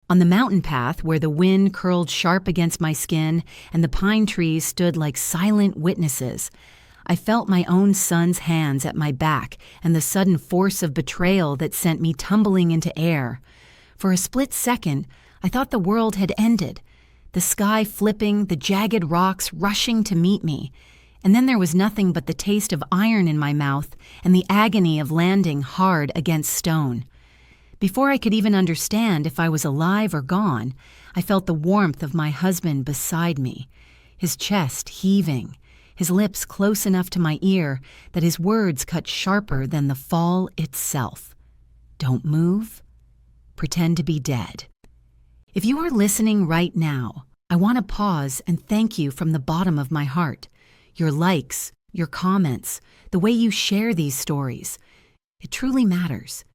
On the mountain path, where the wind curled sharp against my skin and the pine trees stood like silent witnesses, I felt my own son's hands at my back and the sudden force of betrayal that sent me tumbling into air. For a split second, I thought the world had ended, the sky flipping, the jagged rocks rushing to meet me. And then there was nothing but the taste of iron in my mouth and the agony of landing hard against stone. Before I could even understand if I was alive or gone, I felt the warmth of my husband beside me, his chest heaving, his lips close enough to my ear that his words cut sharper than the fall itself. Don't move. Pretend to be dead. If you are listening right now, I want to pause and thank you from the bottom of my heart. Your likes, your comments, the way you share these stories. It truly matters.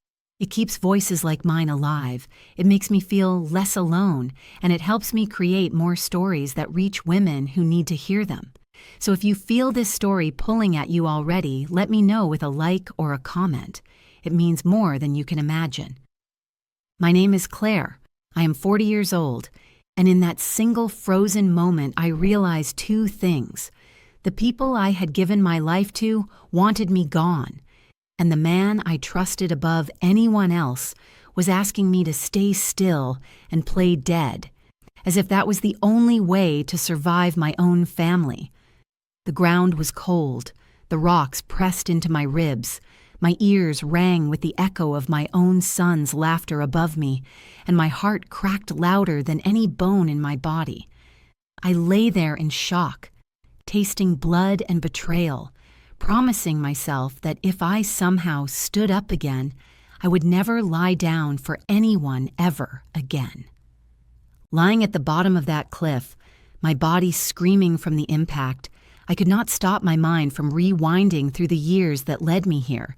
It keeps voices like mine alive. It makes me feel less alone, and it helps me create more stories that reach women who need to hear them. So if you feel this story pulling at you already, let me know with a like or a comment. It means more than you can imagine. My name is Claire. I am 40 years old, and in that single frozen moment, I realized two things. The people I had given my life to wanted me gone, and the man I trusted above anyone else was asking me to stay still and play dead, as if that was the only way to survive my own family. The ground was cold, the rocks pressed into my ribs, my ears rang with the echo of my own son's laughter above me, and my heart cracked louder than any bone in my body. I lay there in shock, tasting blood and betrayal, promising myself that if I somehow stood up again, I would never lie down for anyone ever again. Lying at the bottom of that cliff, my body screaming from the impact, I could not stop my mind from rewinding through the years that led me here,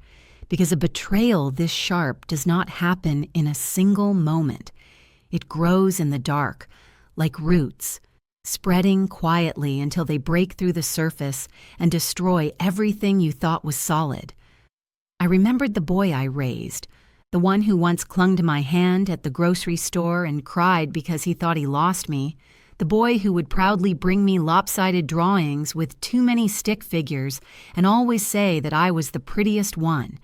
because a betrayal this sharp does not happen in a single moment. It grows in the dark, like roots, spreading quietly until they break through the surface and destroy everything you thought was solid. I remembered the boy I raised, the one who once clung to my hand at the grocery store and cried because he thought he lost me, the boy who would proudly bring me lopsided drawings with too many stick figures and always say that I was the prettiest one.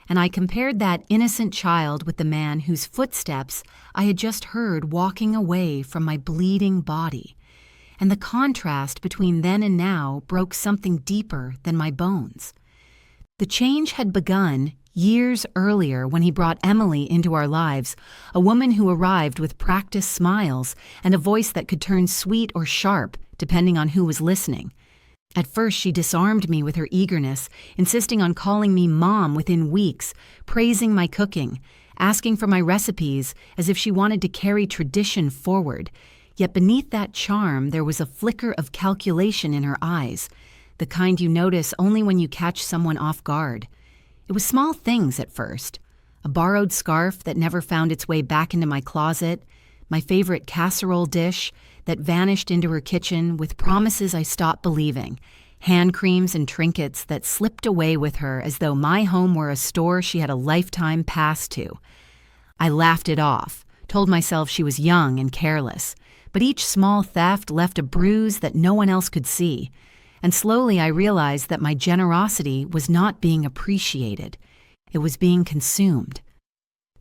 And I compared that innocent child with the man whose footsteps I had just heard walking away from my bleeding body. And the contrast between then and now broke something deeper than my bones. The change had begun years earlier when he brought Emily into our lives, a woman who arrived with practiced smiles and a voice that could turn sweet or sharp, depending on who was listening. At first, she disarmed me with her eagerness, insisting on calling me Mom within weeks, praising my cooking, asking for my recipes as if she wanted to carry tradition forward. Yet beneath that charm, there was a flicker of calculation in her eyes, the kind you notice only when you catch someone off guard. It was small things at first. A borrowed scarf that never found its way back into my closet, my favorite casserole dish that vanished into her kitchen with promises I stopped believing, hand creams and trinkets that slipped away with her as though my home were a store she had a lifetime pass to. I laughed it off, told myself she was young and careless, but each small theft left a bruise that no one else could see, and slowly I realized that my generosity was not being appreciated. It was being consumed.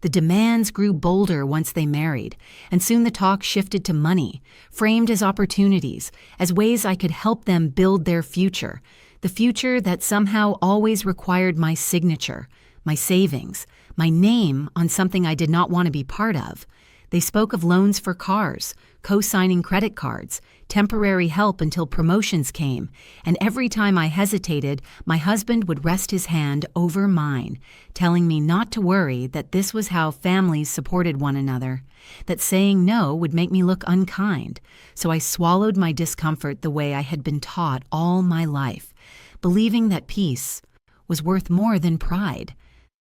The demands grew bolder once they married, and soon the talk shifted to money, framed as opportunities, as ways I could help them build their future, the future that somehow always required my signature, my savings, my name on something I did not want to be part of. They spoke of loans for cars, co-signing credit cards, temporary help until promotions came, and every time I hesitated, my husband would rest his hand over mine, telling me not to worry, that this was how families supported one another, that saying no would make me look unkind. So I swallowed my discomfort the way I had been taught all my life, believing that peace was worth more than pride.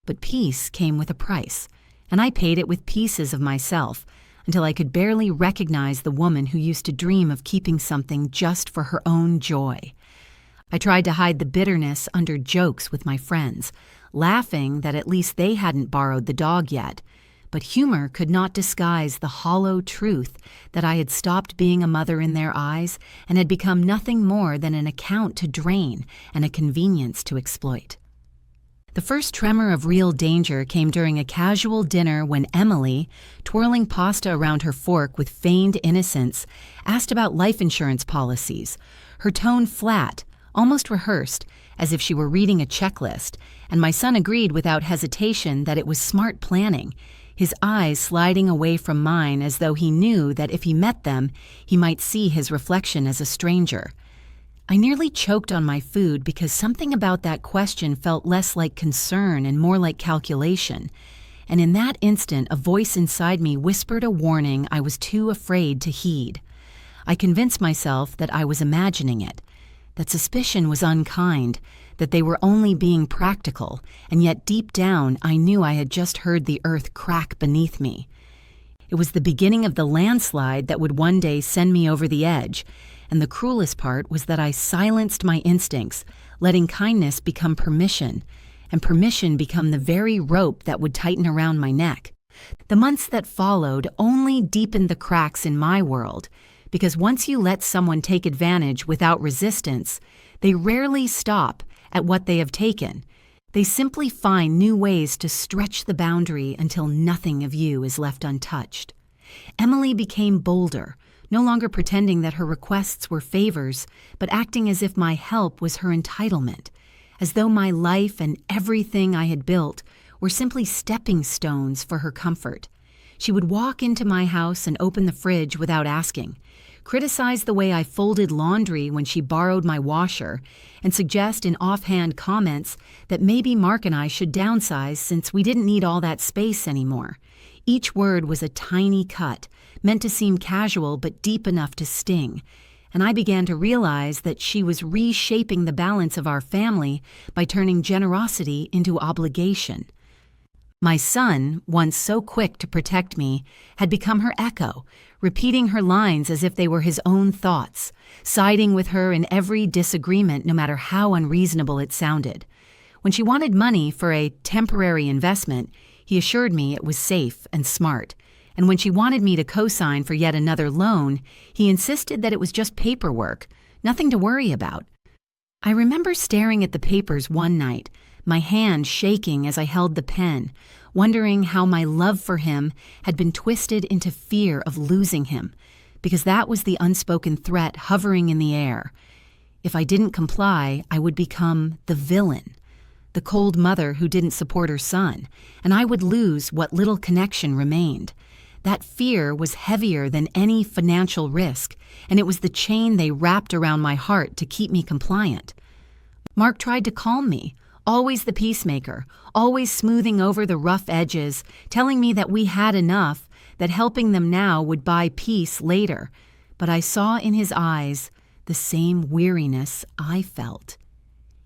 But peace came with a price, and I paid it with pieces of myself, until I could barely recognize the woman who used to dream of keeping something just for her own joy. I tried to hide the bitterness under jokes with my friends, laughing that at least they hadn't borrowed the dog yet. but humor could not disguise the hollow truth that I had stopped being a mother in their eyes and had become nothing more than an account to drain and a convenience to exploit. The first tremor of real danger came during a casual dinner when Emily, twirling pasta around her fork with feigned innocence, asked about life insurance policies, her tone flat, almost rehearsed, as if she were reading a checklist, and my son agreed without hesitation that it was smart planning, his eyes sliding away from mine as though he knew that if he met them, he might see his reflection as a stranger. I nearly choked on my food because something about that question felt less like concern and more like calculation, and in that instant a voice inside me whispered a warning I was too afraid to heed. I convinced myself that I was imagining it, that suspicion was unkind, that they were only being practical, and yet deep down I knew I had just heard the earth crack beneath me. It was the beginning of the landslide that would one day send me over the edge, and the cruelest part was that I silenced my instincts, letting kindness become permission, and permission become the very rope that would tighten around my neck. The months that followed only deepened the cracks in my world, because once you let someone take advantage without resistance, they rarely stop at what they have taken. They simply find new ways to stretch the boundary until nothing of you is left untouched. Emily became bolder, no longer pretending that her requests were favors, but acting as if my help was her entitlement, as though my life and everything I had built were simply stepping stones for her comfort. She would walk into my house and open the fridge without asking, criticize the way I folded laundry when she borrowed my washer, and suggest in offhand comments that maybe Mark and I should downsize since we didn't need all that space anymore. Each word was a tiny cut, meant to seem casual but deep enough to sting, and I began to realize that she was reshaping the balance of our family by turning generosity into obligation. My son, once so quick to protect me, had become her echo, repeating her lines as if they were his own thoughts, siding with her in every disagreement no matter how unreasonable it sounded. When she wanted money for a temporary investment, he assured me it was safe and smart, and when she wanted me to co-sign for yet another loan, he insisted that it was just paperwork, nothing to worry about. I remember staring at the papers one night, my hand shaking as I held the pen, wondering how my love for him had been twisted into fear of losing him, because that was the unspoken threat hovering in the air. If I didn't comply, I would become the villain, the cold mother who didn't support her son, and I would lose what little connection remained. That fear was heavier than any financial risk, and it was the chain they wrapped around my heart to keep me compliant. Mark tried to calm me, always the peacemaker, always smoothing over the rough edges, telling me that we had enough, that helping them now would buy peace later. But I saw in his eyes the same weariness I felt.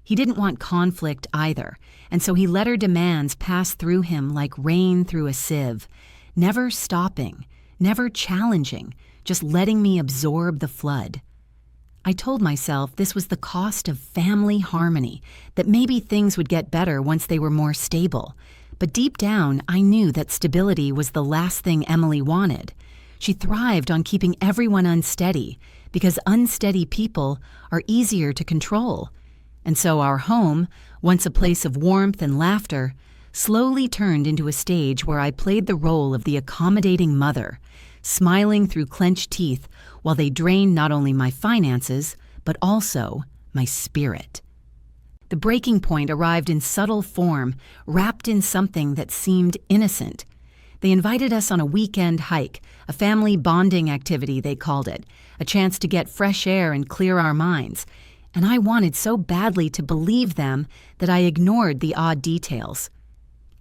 He didn't want conflict either, and so he let her demands pass through him like rain through a sieve, never stopping, never challenging, just letting me absorb the flood. I told myself this was the cost of family harmony, that maybe things would get better once they were more stable. But deep down, I knew that stability was the last thing Emily wanted. She thrived on keeping everyone unsteady, because unsteady people are easier to control. And so our home, once a place of warmth and laughter, slowly turned into a stage where I played the role of the accommodating mother, smiling through clenched teeth while they drained not only my finances, but also my spirit. The breaking point arrived in subtle form, wrapped in something that seemed innocent. They invited us on a weekend hike, a family bonding activity they called it, a chance to get fresh air and clear our minds, and I wanted so badly to believe them that I ignored the odd details.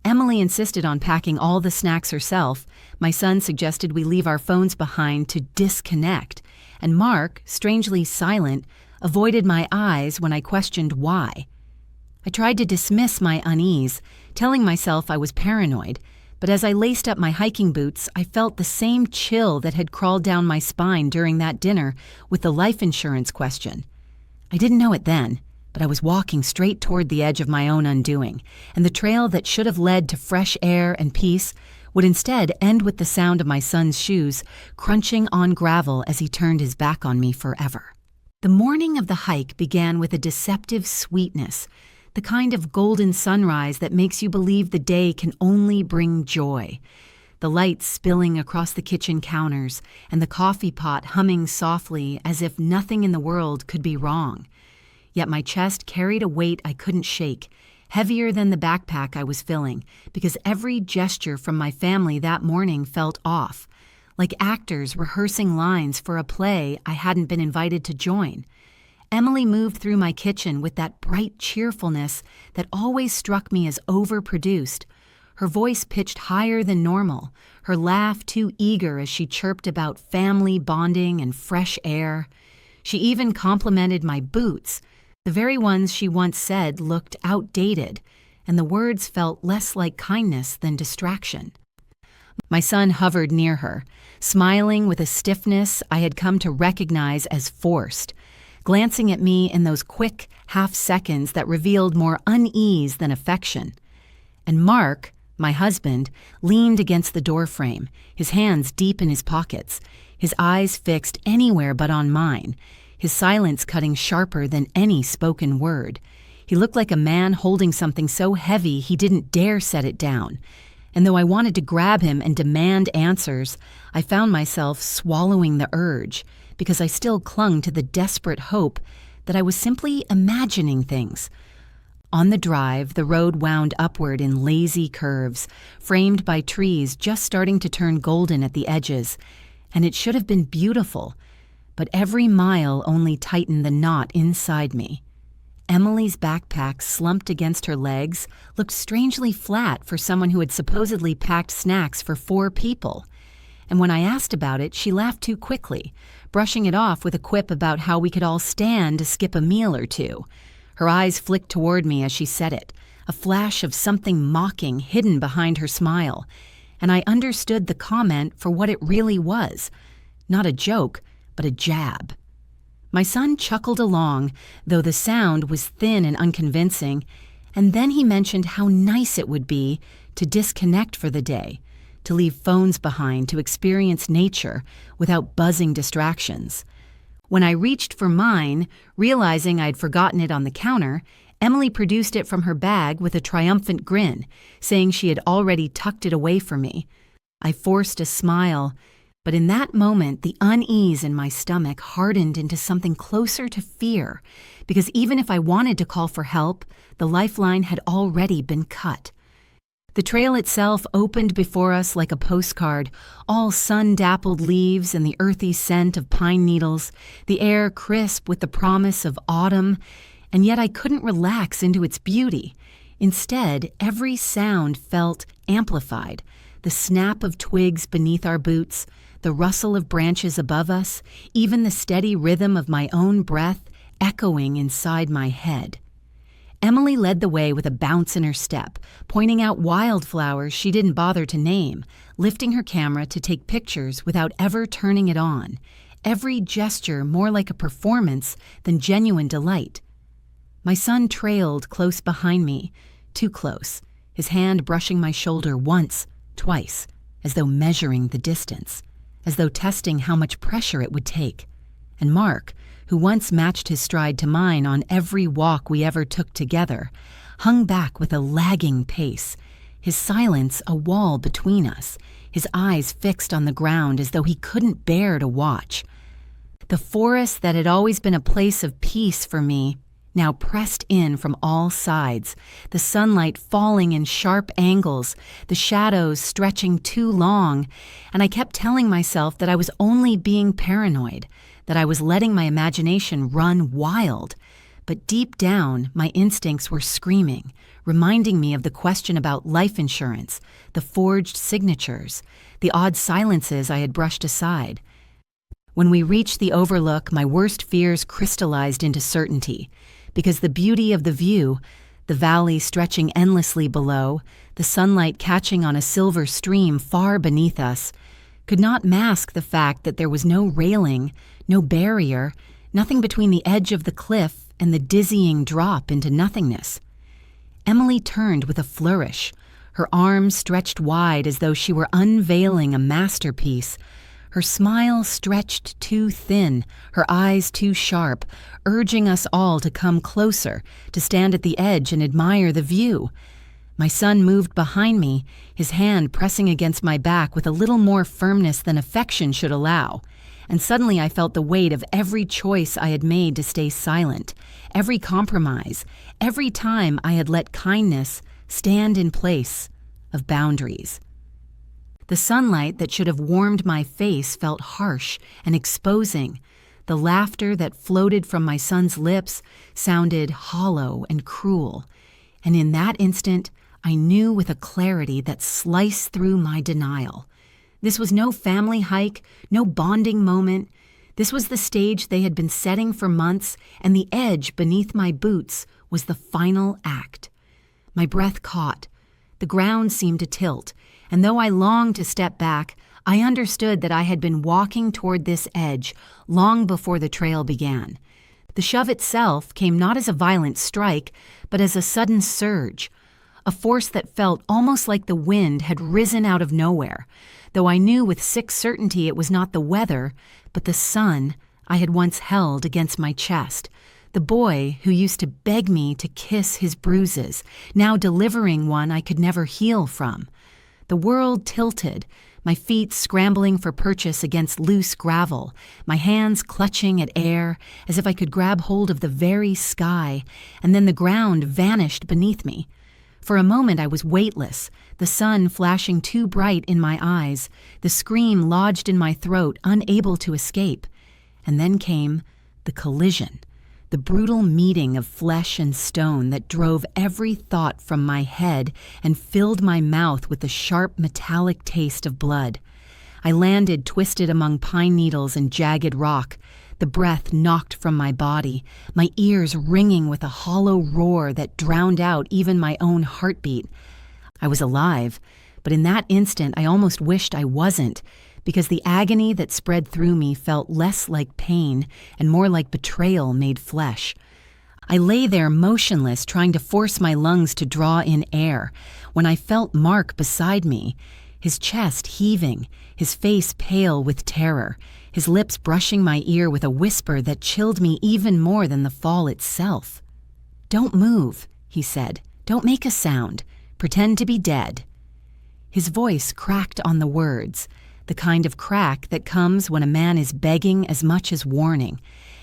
Emily insisted on packing all the snacks herself. My son suggested we leave our phones behind to disconnect, and Mark, strangely silent, avoided my eyes when I questioned why. I tried to dismiss my unease, telling myself I was paranoid, but as I laced up my hiking boots, I felt the same chill that had crawled down my spine during that dinner with the life insurance question. I didn't know it then, but I was walking straight toward the edge of my own undoing, and the trail that should have led to fresh air and peace would instead end with the sound of my son's shoes crunching on gravel as he turned his back on me forever. The morning of the hike began with a deceptive sweetness, the kind of golden sunrise that makes you believe the day can only bring joy. The light spilling across the kitchen counters and the coffee pot humming softly as if nothing in the world could be wrong. Yet my chest carried a weight I couldn't shake, heavier than the backpack I was filling, because every gesture from my family that morning felt off, like actors rehearsing lines for a play I hadn't been invited to join. Emily moved through my kitchen with that bright cheerfulness that always struck me as overproduced, her voice pitched higher than normal, her laugh too eager as she chirped about family bonding and fresh air. She even complimented my boots, the very ones she once said looked outdated, and the words felt less like kindness than distraction. My son hovered near her, smiling with a stiffness I had come to recognize as forced, glancing at me in those quick half seconds that revealed more unease than affection. And Mark, my husband, leaned against the doorframe, his hands deep in his pockets, his eyes fixed anywhere but on mine, his silence cutting sharper than any spoken word. He looked like a man holding something so heavy he didn't dare set it down. And though I wanted to grab him and demand answers, I found myself swallowing the urge, because I still clung to the desperate hope that I was simply imagining things. On the drive, the road wound upward in lazy curves, framed by trees just starting to turn golden at the edges, and it should have been beautiful, but every mile only tightened the knot inside me. Emily's backpack, slumped against her legs, looked strangely flat for someone who had supposedly packed snacks for 4 people. And when I asked about it, she laughed too quickly, brushing it off with a quip about how we could all stand to skip a meal or two. Her eyes flicked toward me as she said it, a flash of something mocking hidden behind her smile, and I understood the comment for what it really was. Not a joke, but a jab. My son chuckled along, though the sound was thin and unconvincing, and then he mentioned how nice it would be to disconnect for the day, to leave phones behind to experience nature without buzzing distractions. When I reached for mine, realizing I'd forgotten it on the counter, Emily produced it from her bag with a triumphant grin, saying she had already tucked it away for me. I forced a smile, but in that moment the unease in my stomach hardened into something closer to fear, because even if I wanted to call for help, the lifeline had already been cut. The trail itself opened before us like a postcard, all sun-dappled leaves and the earthy scent of pine needles, the air crisp with the promise of autumn, and yet I couldn't relax into its beauty. Instead, every sound felt amplified, the snap of twigs beneath our boots, the rustle of branches above us, even the steady rhythm of my own breath echoing inside my head. Emily led the way with a bounce in her step, pointing out wildflowers she didn't bother to name, lifting her camera to take pictures without ever turning it on, every gesture more like a performance than genuine delight. My son trailed close behind me, too close, his hand brushing my shoulder once, twice, as though measuring the distance, as though testing how much pressure it would take. And Mark, who once matched his stride to mine on every walk we ever took together, hung back with a lagging pace, his silence a wall between us, his eyes fixed on the ground as though he couldn't bear to watch. The forest that had always been a place of peace for me now pressed in from all sides, the sunlight falling in sharp angles, the shadows stretching too long, and I kept telling myself that I was only being paranoid, that I was letting my imagination run wild. But deep down, my instincts were screaming, reminding me of the question about life insurance, the forged signatures, the odd silences I had brushed aside. When we reached the overlook, my worst fears crystallized into certainty, because the beauty of the view, the valley stretching endlessly below, the sunlight catching on a silver stream far beneath us, could not mask the fact that there was no railing, no barrier, nothing between the edge of the cliff and the dizzying drop into nothingness. Emily turned with a flourish, her arms stretched wide as though she were unveiling a masterpiece. Her smile stretched too thin, her eyes too sharp, urging us all to come closer, to stand at the edge and admire the view. My son moved behind me, his hand pressing against my back with a little more firmness than affection should allow. And suddenly I felt the weight of every choice I had made to stay silent, every compromise, every time I had let kindness stand in place of boundaries. The sunlight that should have warmed my face felt harsh and exposing. The laughter that floated from my son's lips sounded hollow and cruel. And in that instant, I knew with a clarity that sliced through my denial. This was no family hike, no bonding moment. This was the stage they had been setting for months, and the edge beneath my boots was the final act. My breath caught. The ground seemed to tilt, and though I longed to step back, I understood that I had been walking toward this edge long before the trail began. The shove itself came not as a violent strike, but as a sudden surge, a force that felt almost like the wind had risen out of nowhere, though I knew with sick certainty it was not the weather, but the sun I had once held against my chest, the boy who used to beg me to kiss his bruises, now delivering one I could never heal from. The world tilted, my feet scrambling for purchase against loose gravel, my hands clutching at air as if I could grab hold of the very sky, and then the ground vanished beneath me. For a moment I was weightless, the sun flashing too bright in my eyes, the scream lodged in my throat, unable to escape. And then came the collision, the brutal meeting of flesh and stone that drove every thought from my head and filled my mouth with the sharp metallic taste of blood. I landed twisted among pine needles and jagged rock, the breath knocked from my body, my ears ringing with a hollow roar that drowned out even my own heartbeat. I was alive, but in that instant I almost wished I wasn't, because the agony that spread through me felt less like pain and more like betrayal made flesh. I lay there motionless, trying to force my lungs to draw in air, when I felt Mark beside me, his chest heaving, his face pale with terror, his lips brushing my ear with a whisper that chilled me even more than the fall itself. "Don't move," he said. "Don't make a sound. Pretend to be dead." His voice cracked on the words, the kind of crack that comes when a man is begging as much as warning.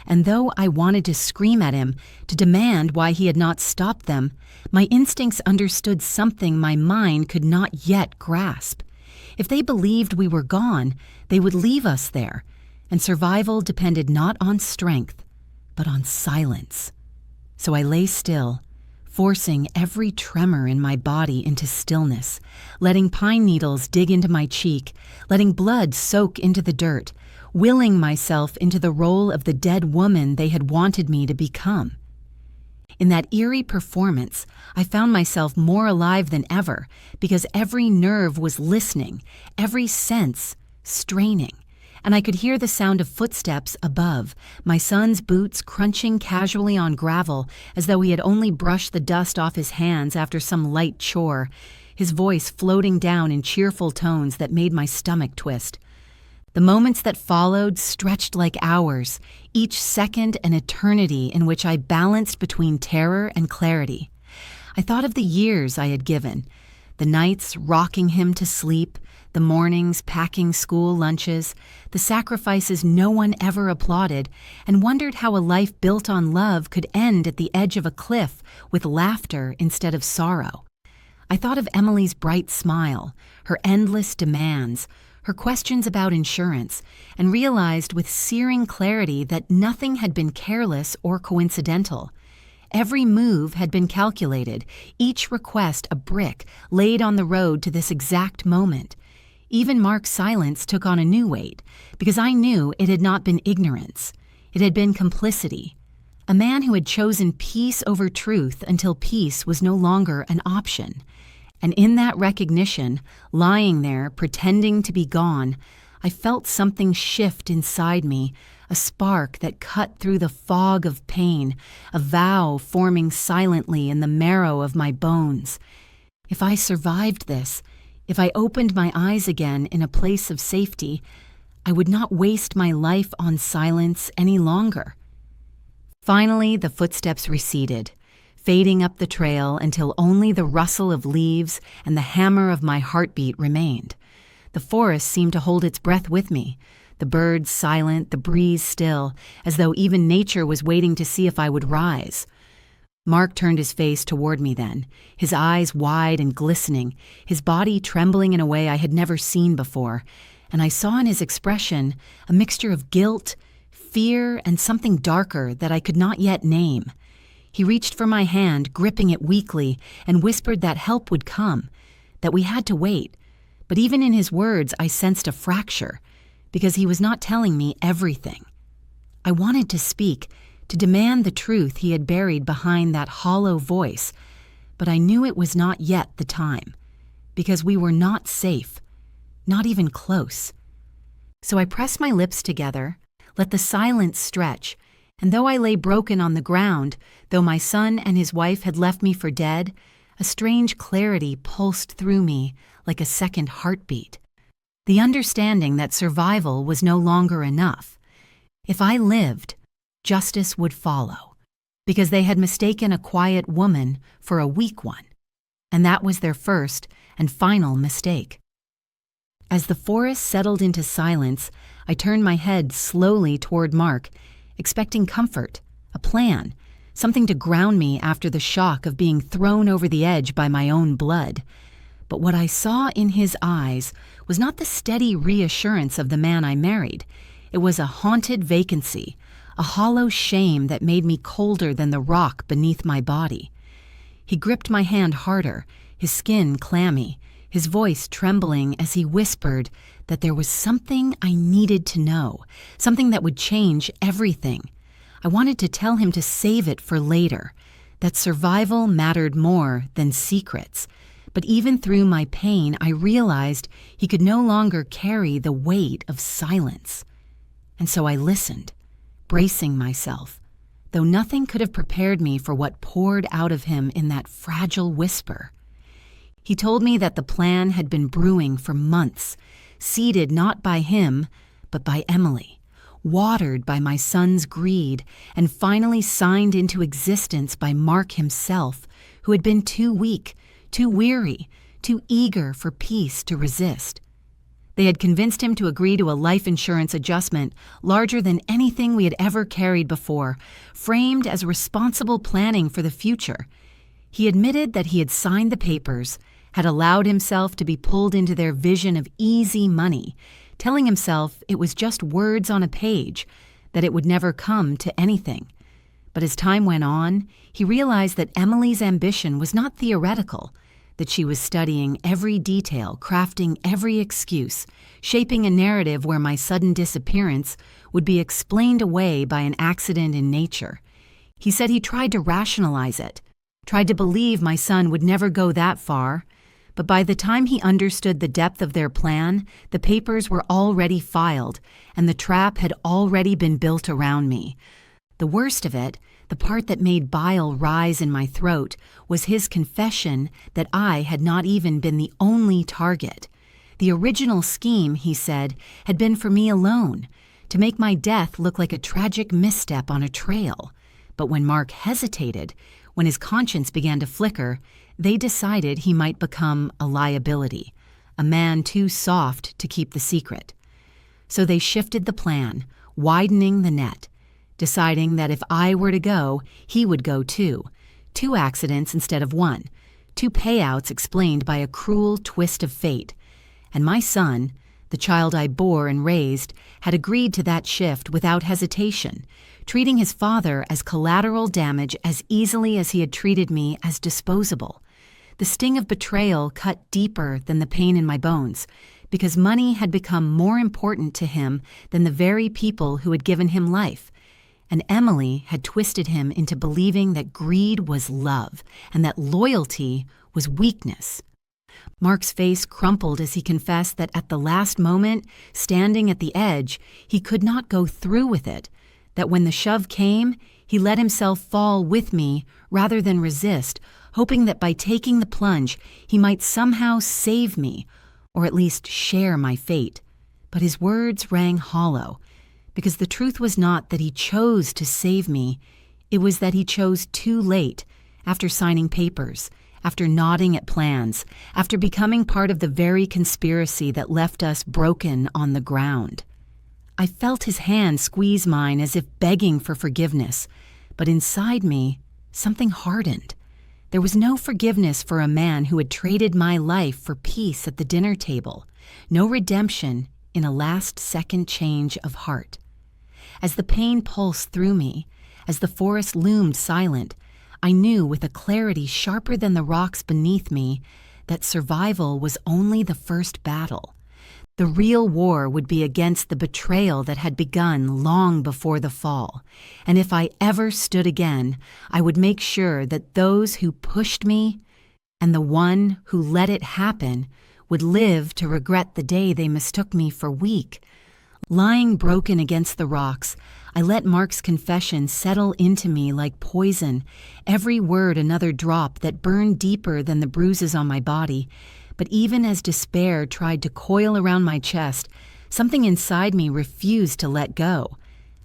And though I wanted to scream at him, to demand why he had not stopped them, my instincts understood something my mind could not yet grasp. If they believed we were gone, they would leave us there, and survival depended not on strength, but on silence. So I lay still, forcing every tremor in my body into stillness, letting pine needles dig into my cheek, letting blood soak into the dirt, willing myself into the role of the dead woman they had wanted me to become. In that eerie performance, I found myself more alive than ever, because every nerve was listening, every sense straining. And I could hear the sound of footsteps above, my son's boots crunching casually on gravel as though he had only brushed the dust off his hands after some light chore, his voice floating down in cheerful tones that made my stomach twist. The moments that followed stretched like hours, each second an eternity in which I balanced between terror and clarity. I thought of the years I had given, the nights rocking him to sleep, the mornings packing school lunches, the sacrifices no one ever applauded, and wondered how a life built on love could end at the edge of a cliff with laughter instead of sorrow. I thought of Emily's bright smile, her endless demands, her questions about insurance, and realized with searing clarity that nothing had been careless or coincidental. Every move had been calculated, each request a brick laid on the road to this exact moment. Even Mark's silence took on a new weight, because I knew it had not been ignorance. It had been complicity. A man who had chosen peace over truth until peace was no longer an option. And in that recognition, lying there pretending to be gone, I felt something shift inside me, a spark that cut through the fog of pain, a vow forming silently in the marrow of my bones. If I survived this, if I opened my eyes again in a place of safety, I would not waste my life on silence any longer. Finally, the footsteps receded, fading up the trail until only the rustle of leaves and the hammer of my heartbeat remained. The forest seemed to hold its breath with me, the birds silent, the breeze still, as though even nature was waiting to see if I would rise. Mark turned his face toward me then, his eyes wide and glistening, his body trembling in a way I had never seen before, and I saw in his expression a mixture of guilt, fear, and something darker that I could not yet name. He reached for my hand, gripping it weakly, and whispered that help would come, that we had to wait. But even in his words, I sensed a fracture, because he was not telling me everything. I wanted to speak, to demand the truth he had buried behind that hollow voice, but I knew it was not yet the time, because we were not safe, not even close. So I pressed my lips together, let the silence stretch, and though I lay broken on the ground, though my son and his wife had left me for dead, a strange clarity pulsed through me like a second heartbeat. The understanding that survival was no longer enough. If I lived, justice would follow, because they had mistaken a quiet woman for a weak one, and that was their first and final mistake. As the forest settled into silence, I turned my head slowly toward Mark, expecting comfort, a plan, something to ground me after the shock of being thrown over the edge by my own blood. But what I saw in his eyes was not the steady reassurance of the man I married. It was a haunted vacancy, a hollow shame that made me colder than the rock beneath my body. He gripped my hand harder, his skin clammy, his voice trembling as he whispered that there was something I needed to know, something that would change everything. I wanted to tell him to save it for later, that survival mattered more than secrets. But even through my pain, I realized he could no longer carry the weight of silence. And so I listened, bracing myself, though nothing could have prepared me for what poured out of him in that fragile whisper. He told me that the plan had been brewing for months, seeded not by him, but by Emily, watered by my son's greed, and finally signed into existence by Mark himself, who had been too weak, too weary, too eager for peace to resist. They had convinced him to agree to a life insurance adjustment larger than anything we had ever carried before, framed as responsible planning for the future. He admitted that he had signed the papers, had allowed himself to be pulled into their vision of easy money, telling himself it was just words on a page, that it would never come to anything. But as time went on, he realized that Emily's ambition was not theoretical, that she was studying every detail, crafting every excuse, shaping a narrative where my sudden disappearance would be explained away by an accident in nature. He said he tried to rationalize it, tried to believe my son would never go that far, but by the time he understood the depth of their plan, the papers were already filed, and the trap had already been built around me. The worst of it, the part that made bile rise in my throat, was his confession that I had not even been the only target. The original scheme, he said, had been for me alone, to make my death look like a tragic misstep on a trail. But when Mark hesitated, when his conscience began to flicker, they decided he might become a liability, a man too soft to keep the secret. So they shifted the plan, widening the net, deciding that if I were to go, he would go too. 2 accidents instead of 1, 2 payouts explained by a cruel twist of fate. And my son, the child I bore and raised, had agreed to that shift without hesitation, treating his father as collateral damage as easily as he had treated me as disposable. The sting of betrayal cut deeper than the pain in my bones, because money had become more important to him than the very people who had given him life. And Emily had twisted him into believing that greed was love and that loyalty was weakness. Mark's face crumpled as he confessed that at the last moment, standing at the edge, he could not go through with it, that when the shove came, he let himself fall with me rather than resist, hoping that by taking the plunge, he might somehow save me, or at least share my fate. But his words rang hollow, because the truth was not that he chose to save me, it was that he chose too late, after signing papers, after nodding at plans, after becoming part of the very conspiracy that left us broken on the ground. I felt his hand squeeze mine as if begging for forgiveness, but inside me, something hardened. There was no forgiveness for a man who had traded my life for peace at the dinner table, no redemption in a last-second change of heart. As the pain pulsed through me, as the forest loomed silent, I knew with a clarity sharper than the rocks beneath me that survival was only the first battle. The real war would be against the betrayal that had begun long before the fall, and if I ever stood again, I would make sure that those who pushed me and the one who let it happen would live to regret the day they mistook me for weak. Lying broken against the rocks, I let Mark's confession settle into me like poison, every word another drop that burned deeper than the bruises on my body. But even as despair tried to coil around my chest, something inside me refused to let go.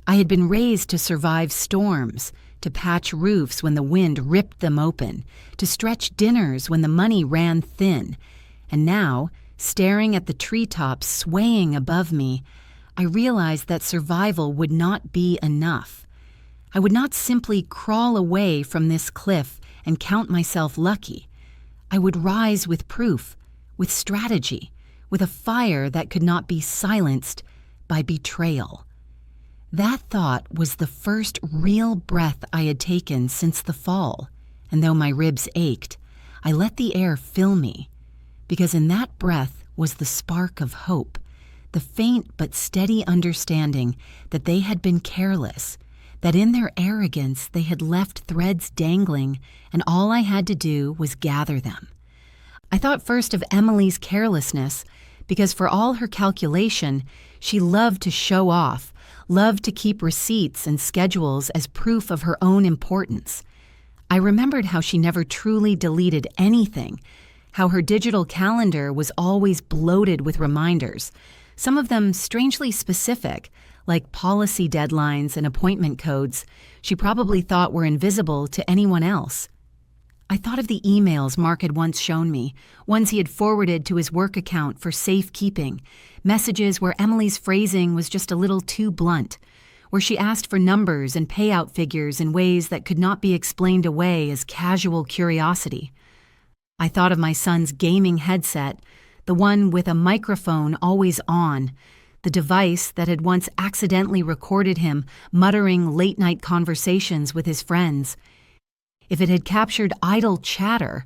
I had been raised to survive storms, to patch roofs when the wind ripped them open, to stretch dinners when the money ran thin. And now, staring at the treetops swaying above me, I realized that survival would not be enough. I would not simply crawl away from this cliff and count myself lucky. I would rise with proof, with strategy, with a fire that could not be silenced by betrayal. That thought was the first real breath I had taken since the fall, and though my ribs ached, I let the air fill me, because in that breath was the spark of hope, the faint but steady understanding that they had been careless, that in their arrogance they had left threads dangling, and all I had to do was gather them. I thought first of Emily's carelessness, because for all her calculation, she loved to show off, loved to keep receipts and schedules as proof of her own importance. I remembered how she never truly deleted anything, how her digital calendar was always bloated with reminders, some of them strangely specific, like policy deadlines and appointment codes she probably thought were invisible to anyone else. I thought of the emails Mark had once shown me, ones he had forwarded to his work account for safekeeping, messages where Emily's phrasing was just a little too blunt, where she asked for numbers and payout figures in ways that could not be explained away as casual curiosity. I thought of my son's gaming headset, the one with a microphone always on, the device that had once accidentally recorded him muttering late-night conversations with his friends. If it had captured idle chatter,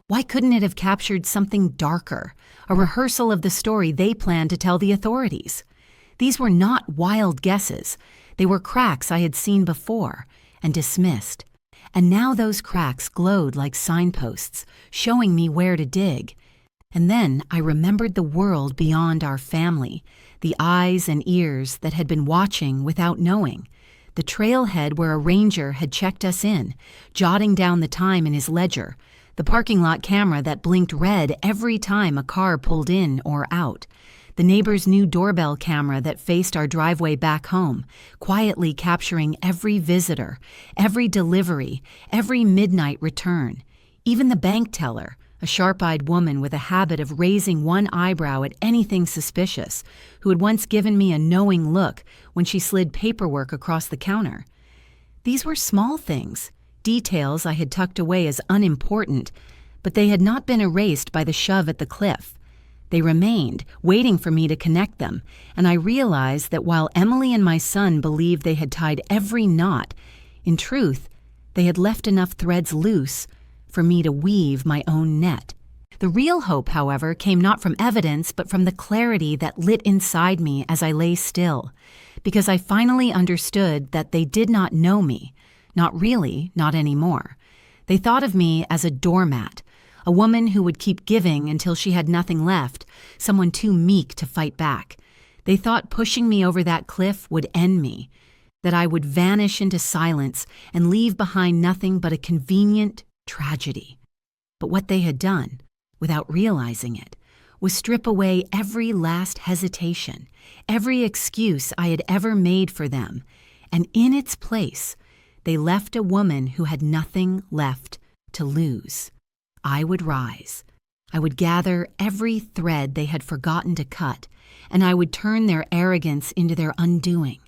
why couldn't it have captured something darker, a rehearsal of the story they planned to tell the authorities? These were not wild guesses. They were cracks I had seen before and dismissed. And now those cracks glowed like signposts, showing me where to dig. And then I remembered the world beyond our family, the eyes and ears that had been watching without knowing, the trailhead where a ranger had checked us in, jotting down the time in his ledger, the parking lot camera that blinked red every time a car pulled in or out, the neighbor's new doorbell camera that faced our driveway back home, quietly capturing every visitor, every delivery, every midnight return, even the bank teller, a sharp-eyed woman with a habit of raising one eyebrow at anything suspicious, who had once given me a knowing look when she slid paperwork across the counter. These were small things, details I had tucked away as unimportant, but they had not been erased by the shove at the cliff. They remained, waiting for me to connect them, and I realized that while Emily and my son believed they had tied every knot, in truth, they had left enough threads loose for me to weave my own net. The real hope, however, came not from evidence, but from the clarity that lit inside me as I lay still, because I finally understood that they did not know me, not really, not anymore. They thought of me as a doormat, a woman who would keep giving until she had nothing left, someone too meek to fight back. They thought pushing me over that cliff would end me, that I would vanish into silence and leave behind nothing but a convenient tragedy. But what they had done, without realizing it, was strip away every last hesitation, every excuse I had ever made for them, and in its place, they left a woman who had nothing left to lose. I would rise. I would gather every thread they had forgotten to cut, and I would turn their arrogance into their undoing.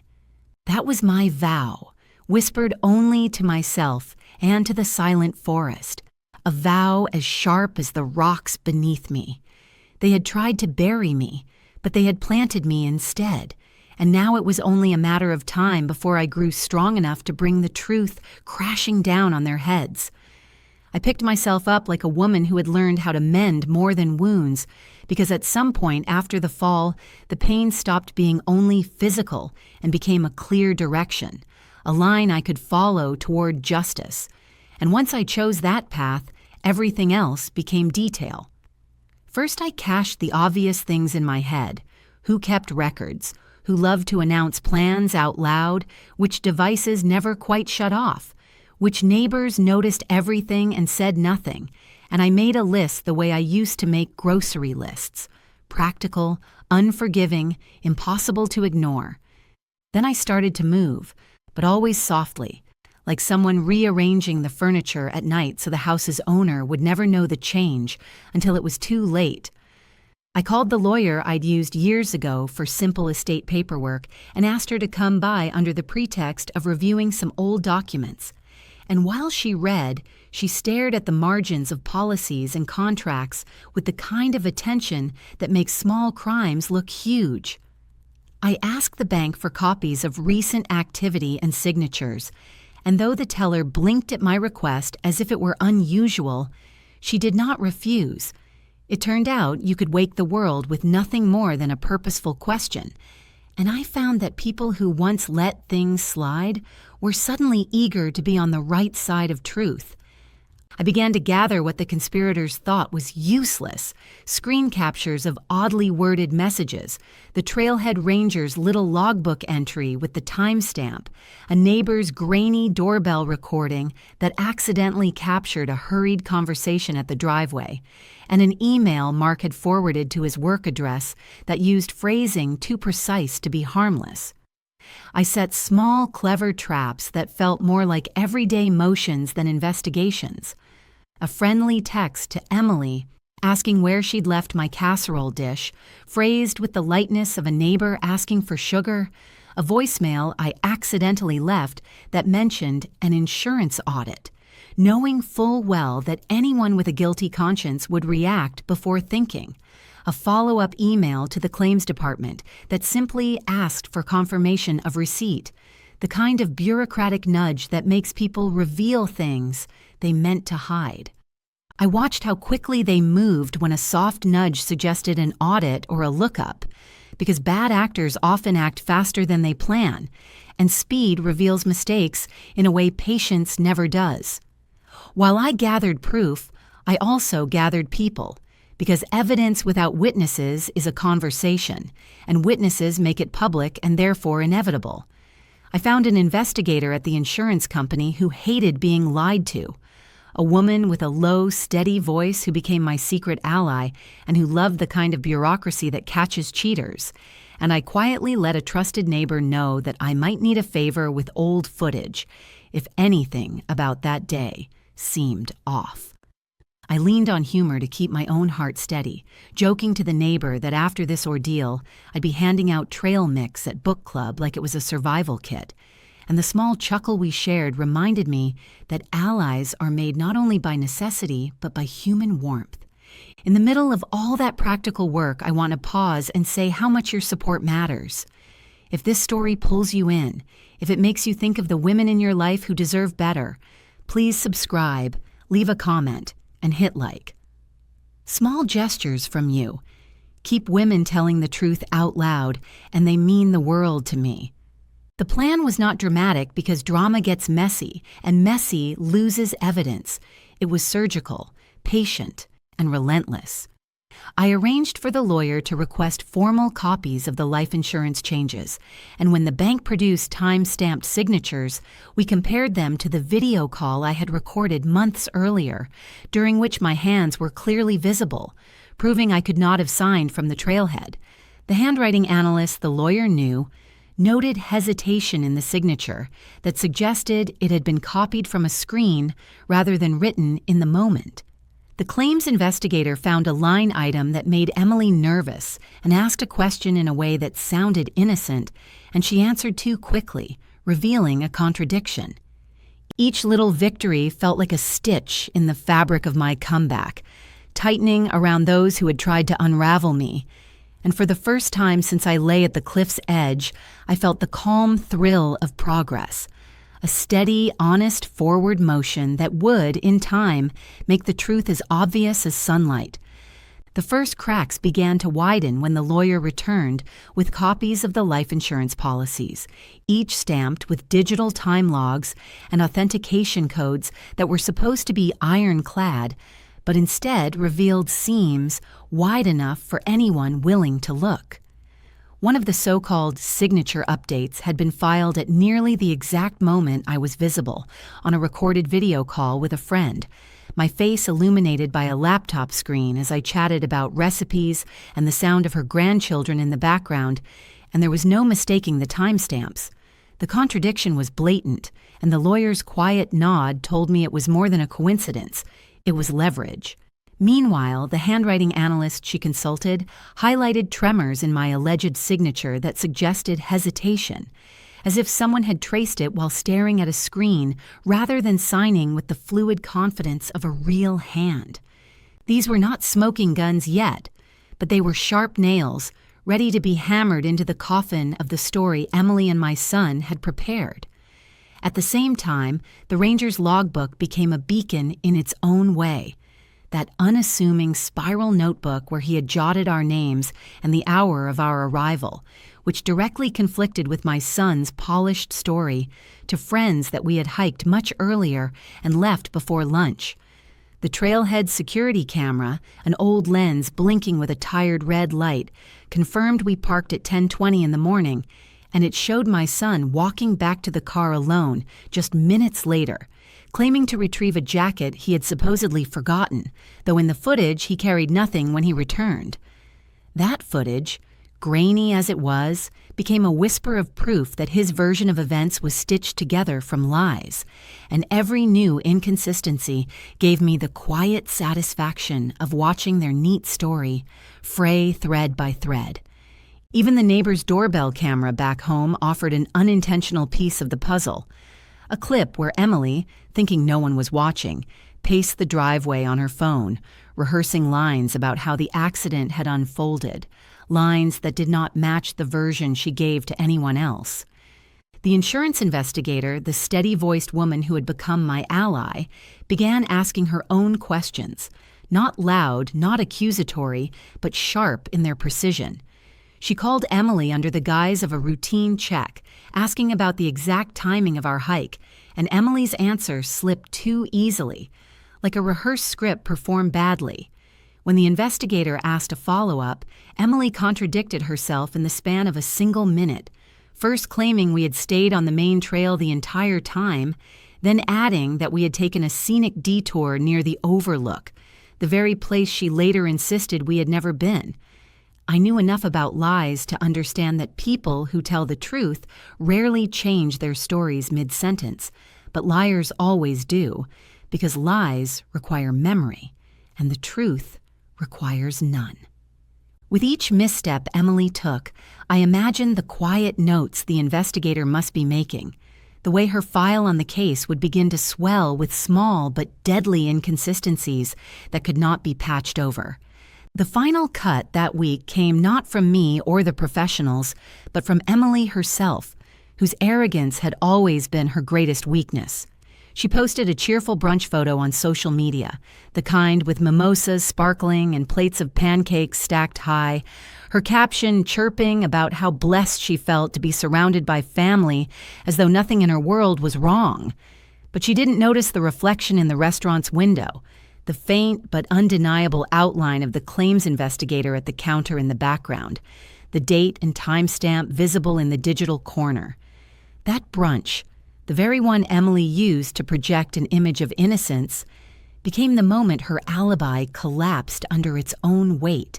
That was my vow, whispered only to myself and to the silent forest, a vow as sharp as the rocks beneath me. They had tried to bury me, but they had planted me instead, and now it was only a matter of time before I grew strong enough to bring the truth crashing down on their heads. I picked myself up like a woman who had learned how to mend more than wounds, because at some point after the fall, the pain stopped being only physical and became a clear direction, a line I could follow toward justice. And once I chose that path, everything else became detail. First, I cached the obvious things in my head: who kept records, who loved to announce plans out loud, which devices never quite shut off, which neighbors noticed everything and said nothing, and I made a list the way I used to make grocery lists: practical, unforgiving, impossible to ignore. Then I started to move, but always softly, like someone rearranging the furniture at night so the house's owner would never know the change until it was too late. I called the lawyer I'd used years ago for simple estate paperwork and asked her to come by under the pretext of reviewing some old documents. And while she read, she stared at the margins of policies and contracts with the kind of attention that makes small crimes look huge. I asked the bank for copies of recent activity and signatures, and though the teller blinked at my request as if it were unusual, she did not refuse. It turned out you could wake the world with nothing more than a purposeful question, and I found that people who once let things slide were suddenly eager to be on the right side of truth. I began to gather what the conspirators thought was useless: screen captures of oddly worded messages, the Trailhead Ranger's little logbook entry with the timestamp, a neighbor's grainy doorbell recording that accidentally captured a hurried conversation at the driveway, and an email Mark had forwarded to his work address that used phrasing too precise to be harmless. I set small, clever traps that felt more like everyday motions than investigations. A friendly text to Emily asking where she'd left my casserole dish, phrased with the lightness of a neighbor asking for sugar, a voicemail I accidentally left that mentioned an insurance audit, knowing full well that anyone with a guilty conscience would react before thinking, a follow-up email to the claims department that simply asked for confirmation of receipt, the kind of bureaucratic nudge that makes people reveal things they meant to hide. I watched how quickly they moved when a soft nudge suggested an audit or a lookup, because bad actors often act faster than they plan, and speed reveals mistakes in a way patience never does. While I gathered proof, I also gathered people, because evidence without witnesses is a conversation, and witnesses make it public and therefore inevitable. I found an investigator at the insurance company who hated being lied to, a woman with a low, steady voice who became my secret ally and who loved the kind of bureaucracy that catches cheaters, and I quietly let a trusted neighbor know that I might need a favor with old footage if anything about that day seemed off. I leaned on humor to keep my own heart steady, joking to the neighbor that after this ordeal, I'd be handing out trail mix at book club like it was a survival kit, and the small chuckle we shared reminded me that allies are made not only by necessity, but by human warmth. In the middle of all that practical work, I want to pause and say how much your support matters. If this story pulls you in, if it makes you think of the women in your life who deserve better, please subscribe, leave a comment, and hit like. Small gestures from you keep women telling the truth out loud, and they mean the world to me. The plan was not dramatic because drama gets messy, and messy loses evidence. It was surgical, patient, and relentless. I arranged for the lawyer to request formal copies of the life insurance changes, and when the bank produced time-stamped signatures, we compared them to the video call I had recorded months earlier, during which my hands were clearly visible, proving I could not have signed from the trailhead. The handwriting analyst the lawyer knew noted hesitation in the signature that suggested it had been copied from a screen rather than written in the moment. The claims investigator found a line item that made Emily nervous and asked a question in a way that sounded innocent, and she answered too quickly, revealing a contradiction. Each little victory felt like a stitch in the fabric of my comeback, tightening around those who had tried to unravel me. And for the first time since I lay at the cliff's edge, I felt the calm thrill of progress. A steady, honest forward motion that would, in time, make the truth as obvious as sunlight. The first cracks began to widen when the lawyer returned with copies of the life insurance policies, each stamped with digital time logs and authentication codes that were supposed to be ironclad, but instead revealed seams wide enough for anyone willing to look. One of the so-called signature updates had been filed at nearly the exact moment I was visible, on a recorded video call with a friend, my face illuminated by a laptop screen as I chatted about recipes and the sound of her grandchildren in the background, and there was no mistaking the timestamps. The contradiction was blatant, and the lawyer's quiet nod told me it was more than a coincidence. It was leverage. Meanwhile, the handwriting analyst she consulted highlighted tremors in my alleged signature that suggested hesitation, as if someone had traced it while staring at a screen rather than signing with the fluid confidence of a real hand. These were not smoking guns yet, but they were sharp nails, ready to be hammered into the coffin of the story Emily and my son had prepared. At the same time, the ranger's logbook became a beacon in its own way. That unassuming spiral notebook where he had jotted our names and the hour of our arrival, which directly conflicted with my son's polished story to friends that we had hiked much earlier and left before lunch. The trailhead security camera, an old lens blinking with a tired red light, confirmed we parked at 10:20 in the morning, and it showed my son walking back to the car alone just minutes later, claiming to retrieve a jacket he had supposedly forgotten, though in the footage he carried nothing when he returned. That footage, grainy as it was, became a whisper of proof that his version of events was stitched together from lies, and every new inconsistency gave me the quiet satisfaction of watching their neat story fray thread by thread. Even the neighbor's doorbell camera back home offered an unintentional piece of the puzzle. A clip where Emily, thinking no one was watching, paced the driveway on her phone, rehearsing lines about how the accident had unfolded, lines that did not match the version she gave to anyone else. The insurance investigator, the steady-voiced woman who had become my ally, began asking her own questions, not loud, not accusatory, but sharp in their precision. She called Emily under the guise of a routine check, asking about the exact timing of our hike, and Emily's answer slipped too easily, like a rehearsed script performed badly. When the investigator asked a follow-up, Emily contradicted herself in the span of a single minute, first claiming we had stayed on the main trail the entire time, then adding that we had taken a scenic detour near the Overlook, the very place she later insisted we had never been. I knew enough about lies to understand that people who tell the truth rarely change their stories mid-sentence, but liars always do, because lies require memory, and the truth requires none. With each misstep Emily took, I imagined the quiet notes the investigator must be making, the way her file on the case would begin to swell with small but deadly inconsistencies that could not be patched over. The final cut that week came not from me or the professionals, but from Emily herself, whose arrogance had always been her greatest weakness. She posted a cheerful brunch photo on social media, the kind with mimosas sparkling and plates of pancakes stacked high, her caption chirping about how blessed she felt to be surrounded by family as though nothing in her world was wrong. But she didn't notice the reflection in the restaurant's window, the faint but undeniable outline of the claims investigator at the counter in the background, the date and timestamp visible in the digital corner. That brunch, the very one Emily used to project an image of innocence, became the moment her alibi collapsed under its own weight,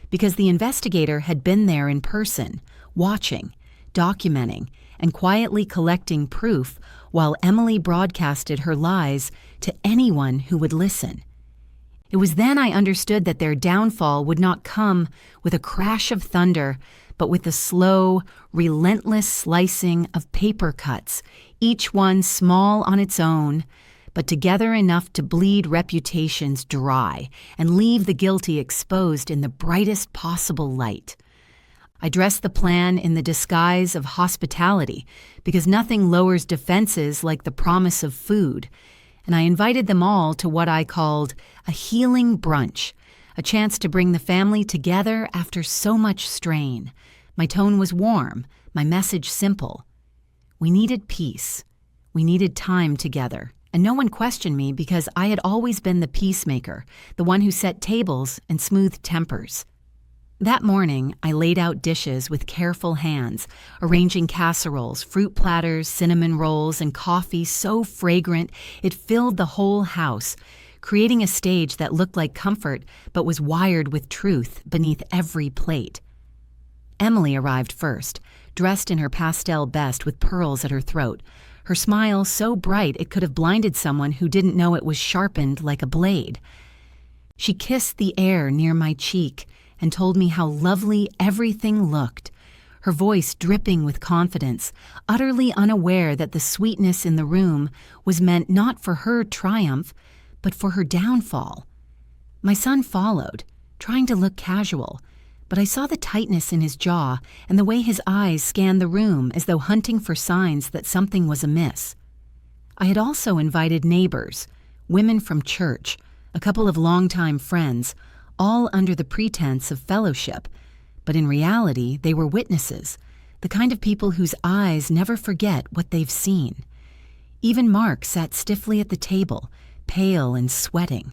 because the investigator had been there in person, watching, documenting, and quietly collecting proof while Emily broadcasted her lies to anyone who would listen. It was then I understood that their downfall would not come with a crash of thunder, but with the slow, relentless slicing of paper cuts, each one small on its own, but together enough to bleed reputations dry and leave the guilty exposed in the brightest possible light. I dressed the plan in the disguise of hospitality because nothing lowers defenses like the promise of food, and I invited them all to what I called a healing brunch, a chance to bring the family together after so much strain. My tone was warm, my message simple. We needed peace. We needed time together. And no one questioned me because I had always been the peacemaker, the one who set tables and smoothed tempers. That morning, I laid out dishes with careful hands, arranging casseroles, fruit platters, cinnamon rolls, and coffee so fragrant it filled the whole house, creating a stage that looked like comfort but was wired with truth beneath every plate. Emily arrived first, dressed in her pastel best with pearls at her throat, her smile so bright it could have blinded someone who didn't know it was sharpened like a blade. She kissed the air near my cheek and told me how lovely everything looked, her voice dripping with confidence, utterly unaware that the sweetness in the room was meant not for her triumph, but for her downfall. My son followed, trying to look casual, but I saw the tightness in his jaw and the way his eyes scanned the room as though hunting for signs that something was amiss. I had also invited neighbors, women from church, a couple of longtime friends, all under the pretense of fellowship, but in reality they were witnesses, the kind of people whose eyes never forget what they've seen. Even Mark sat stiffly at the table, pale and sweating,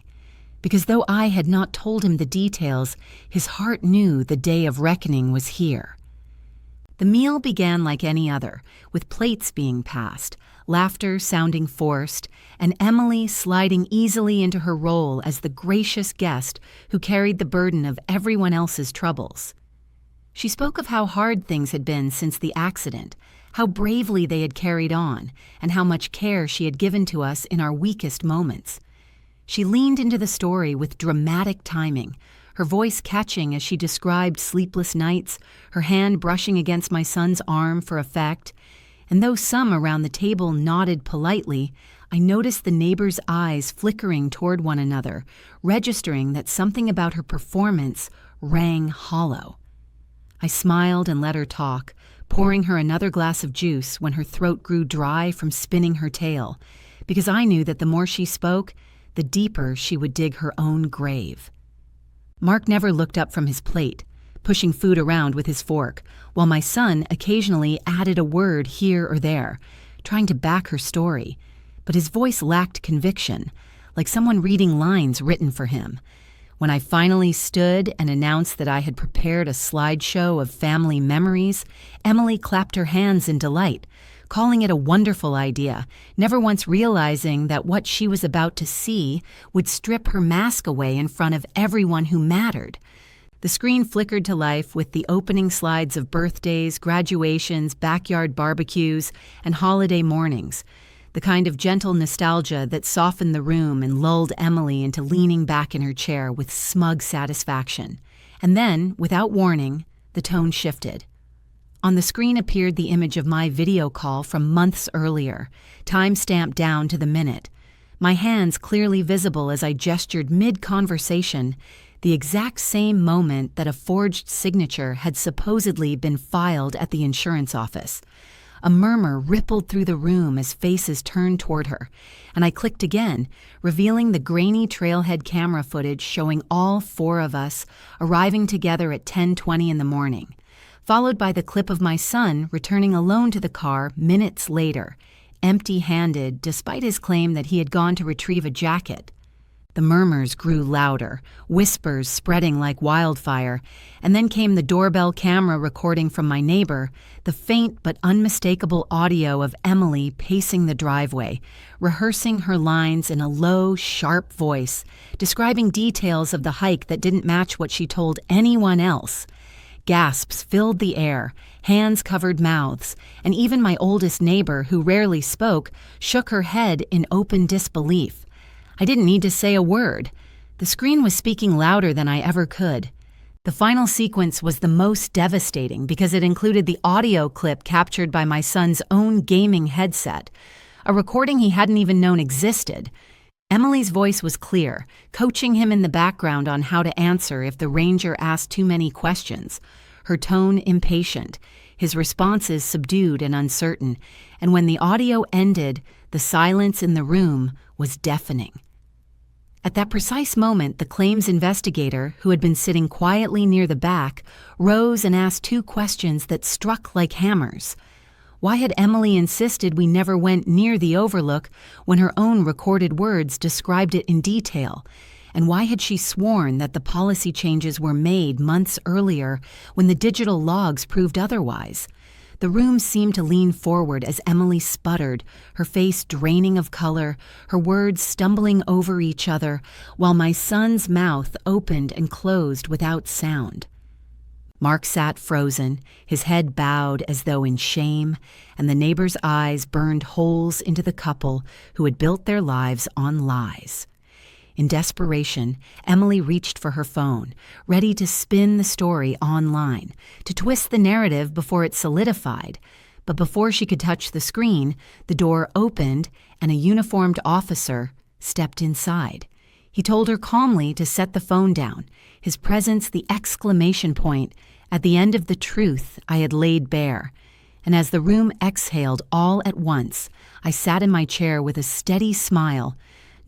because though I had not told him the details, his heart knew the day of reckoning was here. The meal began like any other, with plates being passed, laughter sounding forced, and Emily sliding easily into her role as the gracious guest who carried the burden of everyone else's troubles. She spoke of how hard things had been since the accident, how bravely they had carried on, and how much care she had given to us in our weakest moments. She leaned into the story with dramatic timing, her voice catching as she described sleepless nights, her hand brushing against my son's arm for effect, and though some around the table nodded politely, I noticed the neighbors' eyes flickering toward one another, registering that something about her performance rang hollow. I smiled and let her talk, pouring her another glass of juice when her throat grew dry from spinning her tale, because I knew that the more she spoke, the deeper she would dig her own grave. Mark never looked up from his plate, pushing food around with his fork, while my son occasionally added a word here or there, trying to back her story, but his voice lacked conviction, like someone reading lines written for him. When I finally stood and announced that I had prepared a slideshow of family memories, Emily clapped her hands in delight, calling it a wonderful idea, never once realizing that what she was about to see would strip her mask away in front of everyone who mattered. The screen flickered to life with the opening slides of birthdays, graduations, backyard barbecues, and holiday mornings, the kind of gentle nostalgia that softened the room and lulled Emily into leaning back in her chair with smug satisfaction. And then, without warning, the tone shifted. On the screen appeared the image of my video call from months earlier, time-stamped down to the minute, my hands clearly visible as I gestured mid-conversation, the exact same moment that a forged signature had supposedly been filed at the insurance office. A murmur rippled through the room as faces turned toward her, and I clicked again, revealing the grainy trailhead camera footage showing all four of us arriving together at 10:20 in the morning, followed by the clip of my son returning alone to the car minutes later, empty-handed despite his claim that he had gone to retrieve a jacket. The murmurs grew louder, whispers spreading like wildfire, and then came the doorbell camera recording from my neighbor, the faint but unmistakable audio of Emily pacing the driveway, rehearsing her lines in a low, sharp voice, describing details of the hike that didn't match what she told anyone else. Gasps filled the air, hands covered mouths, and even my oldest neighbor, who rarely spoke, shook her head in open disbelief. I didn't need to say a word. The screen was speaking louder than I ever could. The final sequence was the most devastating because it included the audio clip captured by my son's own gaming headset, a recording he hadn't even known existed. Emily's voice was clear, coaching him in the background on how to answer if the ranger asked too many questions. Her tone impatient, his responses subdued and uncertain, and when the audio ended, the silence in the room was deafening. At that precise moment, the claims investigator, who had been sitting quietly near the back, rose and asked two questions that struck like hammers. Why had Emily insisted we never went near the overlook when her own recorded words described it in detail? And why had she sworn that the policy changes were made months earlier when the digital logs proved otherwise? The room seemed to lean forward as Emily sputtered, her face draining of color, her words stumbling over each other, while my son's mouth opened and closed without sound. Mark sat frozen, his head bowed as though in shame, and the neighbor's eyes burned holes into the couple who had built their lives on lies. In desperation, Emily reached for her phone, ready to spin the story online, to twist the narrative before it solidified. But before she could touch the screen, the door opened and a uniformed officer stepped inside. He told her calmly to set the phone down, his presence the exclamation point at the end of the truth I had laid bare. And as the room exhaled all at once, I sat in my chair with a steady smile,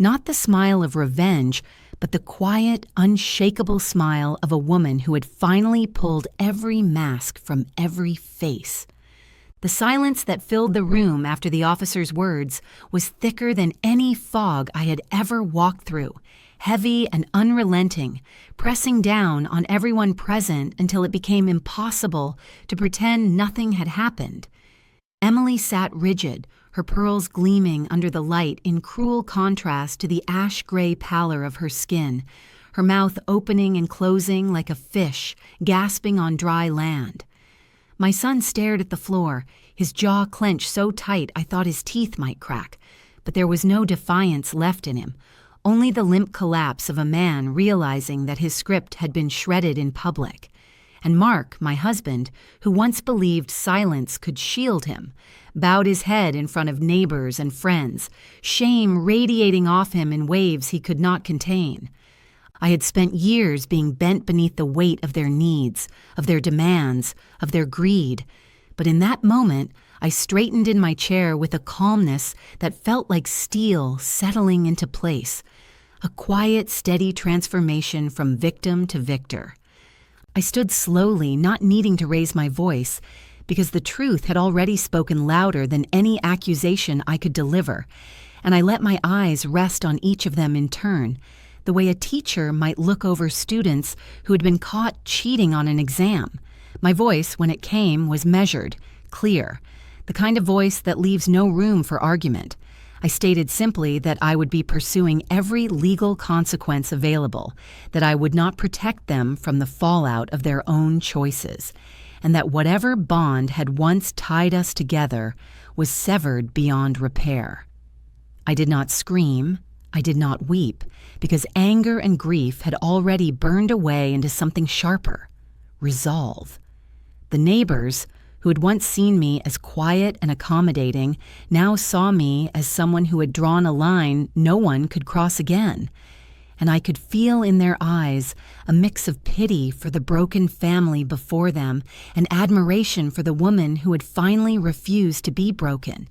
not the smile of revenge, but the quiet, unshakable smile of a woman who had finally pulled every mask from every face. The silence that filled the room after the officer's words was thicker than any fog I had ever walked through, heavy and unrelenting, pressing down on everyone present until it became impossible to pretend nothing had happened. Emily sat rigid, her pearls gleaming under the light in cruel contrast to the ash-gray pallor of her skin, her mouth opening and closing like a fish gasping on dry land. My son stared at the floor, his jaw clenched so tight I thought his teeth might crack, but there was no defiance left in him, only the limp collapse of a man realizing that his script had been shredded in public. And Mark, my husband, who once believed silence could shield him, bowed his head in front of neighbors and friends, shame radiating off him in waves he could not contain. I had spent years being bent beneath the weight of their needs, of their demands, of their greed. But in that moment, I straightened in my chair with a calmness that felt like steel settling into place, a quiet, steady transformation from victim to victor. I stood slowly, not needing to raise my voice, because the truth had already spoken louder than any accusation I could deliver, and I let my eyes rest on each of them in turn, the way a teacher might look over students who had been caught cheating on an exam. My voice, when it came, was measured, clear, the kind of voice that leaves no room for argument. I stated simply that I would be pursuing every legal consequence available, that I would not protect them from the fallout of their own choices, and that whatever bond had once tied us together was severed beyond repair. I did not scream, I did not weep, because anger and grief had already burned away into something sharper, resolve. The neighbors, who had once seen me as quiet and accommodating, now saw me as someone who had drawn a line no one could cross again. And I could feel in their eyes a mix of pity for the broken family before them and admiration for the woman who had finally refused to be broken.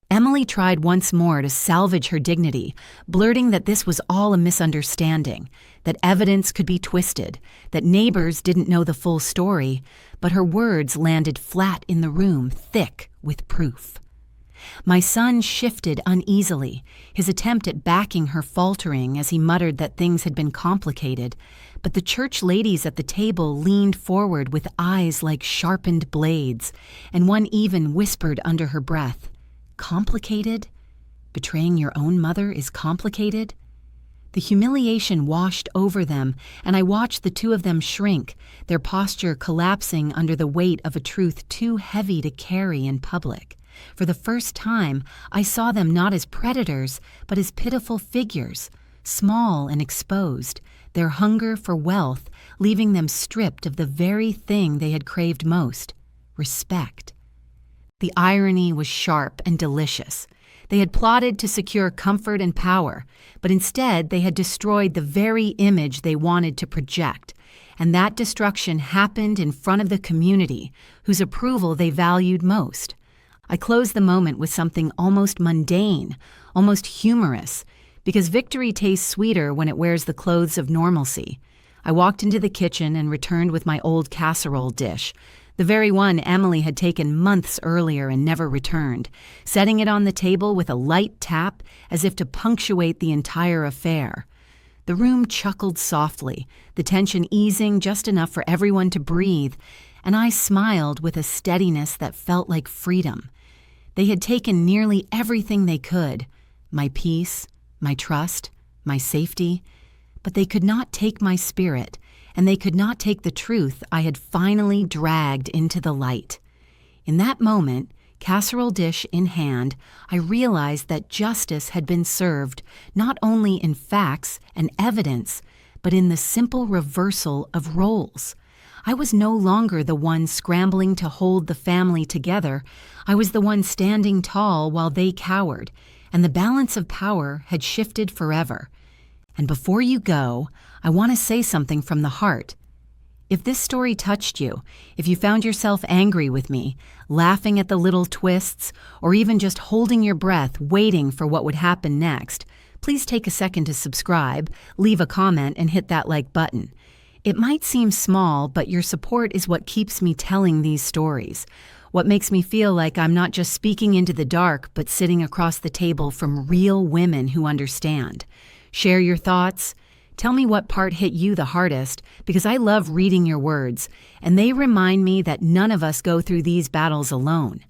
Emily tried once more to salvage her dignity, blurting that this was all a misunderstanding, that evidence could be twisted, that neighbors didn't know the full story, but her words landed flat in the room, thick with proof. My son shifted uneasily, his attempt at backing her faltering as he muttered that things had been complicated, but the church ladies at the table leaned forward with eyes like sharpened blades, and one even whispered under her breath, "Complicated? Betraying your own mother is complicated?" The humiliation washed over them, and I watched the two of them shrink, their posture collapsing under the weight of a truth too heavy to carry in public. For the first time, I saw them not as predators, but as pitiful figures, small and exposed, their hunger for wealth leaving them stripped of the very thing they had craved most, respect. The irony was sharp and delicious. They had plotted to secure comfort and power, but instead they had destroyed the very image they wanted to project, and that destruction happened in front of the community, whose approval they valued most. I closed the moment with something almost mundane, almost humorous, because victory tastes sweeter when it wears the clothes of normalcy. I walked into the kitchen and returned with my old casserole dish, the very one Emily had taken months earlier and never returned, setting it on the table with a light tap as if to punctuate the entire affair. The room chuckled softly, the tension easing just enough for everyone to breathe, and I smiled with a steadiness that felt like freedom. They had taken nearly everything they could, my peace, my trust, my safety, but they could not take my spirit, and they could not take the truth I had finally dragged into the light. In that moment, casserole dish in hand, I realized that justice had been served not only in facts and evidence, but in the simple reversal of roles. I was no longer the one scrambling to hold the family together. I was the one standing tall while they cowered, and the balance of power had shifted forever. And before you go, I want to say something from the heart. If this story touched you, if you found yourself angry with me, laughing at the little twists, or even just holding your breath waiting for what would happen next, please take a second to subscribe, leave a comment, and hit that like button. It might seem small, but your support is what keeps me telling these stories, what makes me feel like I'm not just speaking into the dark, but sitting across the table from real women who understand. Share your thoughts. Tell me what part hit you the hardest, because I love reading your words, and they remind me that none of us go through these battles alone.